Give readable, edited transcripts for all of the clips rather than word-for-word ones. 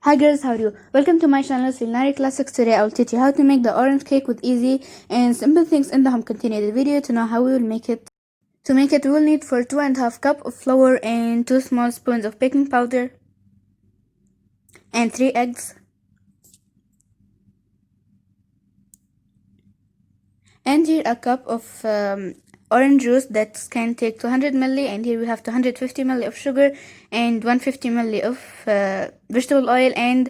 Hi girls, how are you? Welcome to my channel Culinary Classics. Today I will teach you how to make the orange cake with easy and simple things in the home. Continue the video to know how we will make it. To make it, we will need for 2.5 cups of flour and 2 small spoons of baking powder and 3 eggs and here a cup of orange juice that can take 200 ml, and here we have 250 ml of sugar and 150 ml of vegetable oil and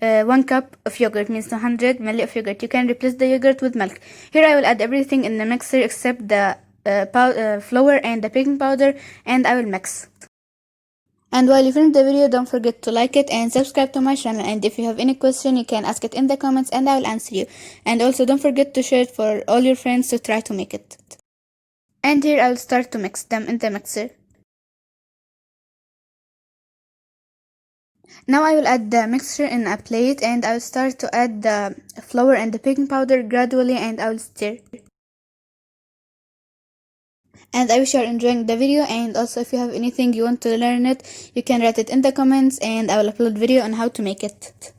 1 cup of yogurt, means 200 ml of yogurt. You can replace the yogurt with milk. Here I will add everything in the mixer except the flour and the baking powder, and I will mix. And while you finish the video, don't forget to like it and subscribe to my channel, and if you have any question you can ask it in the comments and I will answer you. And also don't forget to share it for all your friends to try to make it. And here I will start to mix them in the mixer. Now I will add the mixture in a plate, and I will start to add the flour and the baking powder gradually, and I will stir. And I wish you are enjoying the video, and also if you have anything you want to learn it, you can write it in the comments and I will upload video on how to make it.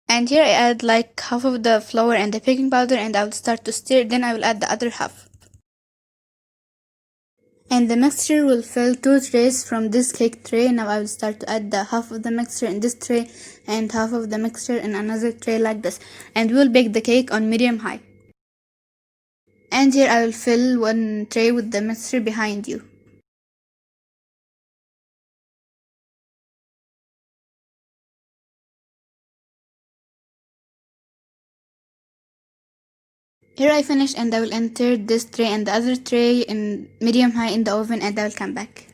And here I add like half of the flour and the baking powder, and I will start to stir, then I will add the other half. And the mixture will fill 2 trays from this cake tray. Now I will start to add the half of the mixture in this tray and half of the mixture in another tray like this, and we will bake the cake on medium high. And here I will fill 1 tray with the mixture behind you. Here I finish, and I will enter this tray and the other tray in medium high in the oven, and I will come back.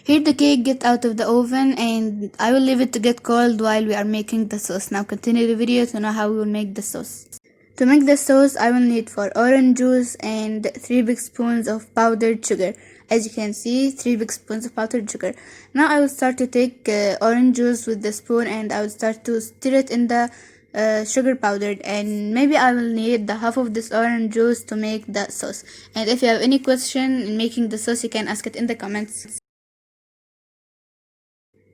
Here the cake get out of the oven, and I will leave it to get cold while we are making the sauce. Now continue the video to know how we will make the sauce. To make the sauce, I will need for orange juice and 3 big spoons of powdered sugar. As you can see, 3 big spoons of powdered sugar. Now I will start to take orange juice with the spoon, and I will start to stir it in the sugar powdered, and maybe I will need the half of this orange juice to make the sauce. And if you have any question in making the sauce, you can ask it in the comments.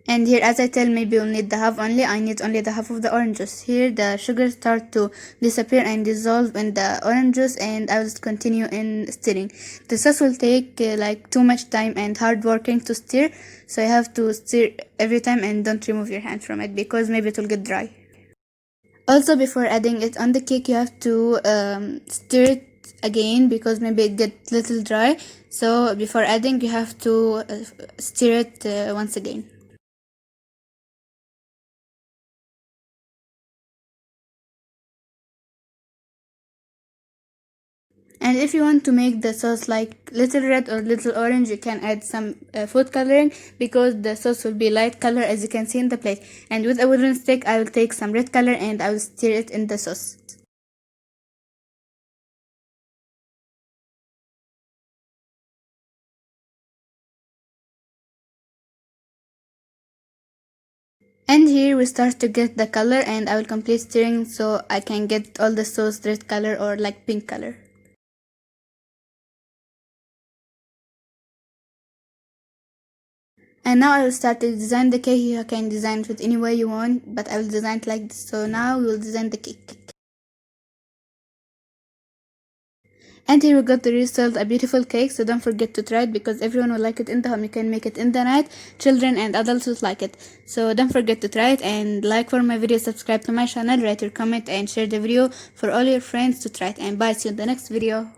And here, as I tell, maybe you'll need the half only. I need only the half of the orange juice. Here the sugar start to disappear and dissolve in the orange juice, and I will continue in stirring. The sauce will take like too much time and hard working to stir, so you have to stir every time and don't remove your hand from it because maybe it will get dry. Also, before adding it on the cake, you have to stir it again because maybe it gets little dry. So before adding, you have to stir it once again. And if you want to make the sauce like little red or little orange, you can add some food coloring because the sauce will be light color, as you can see in the plate. And with a wooden stick, I will take some red color and I will stir it in the sauce. And here we start to get the color, and I will complete stirring so I can get all the sauce red color or like pink color. And now I will start to design the cake. You can design it with any way you want, but I will design it like this. So now we will design the cake. And here we got the result, a beautiful cake. So don't forget to try it because everyone will like it in the home. You can make it in the night. Children and adults will like it. So don't forget to try it and like for my video, subscribe to my channel, write your comment and share the video for all your friends to try it. And bye, see you in the next video.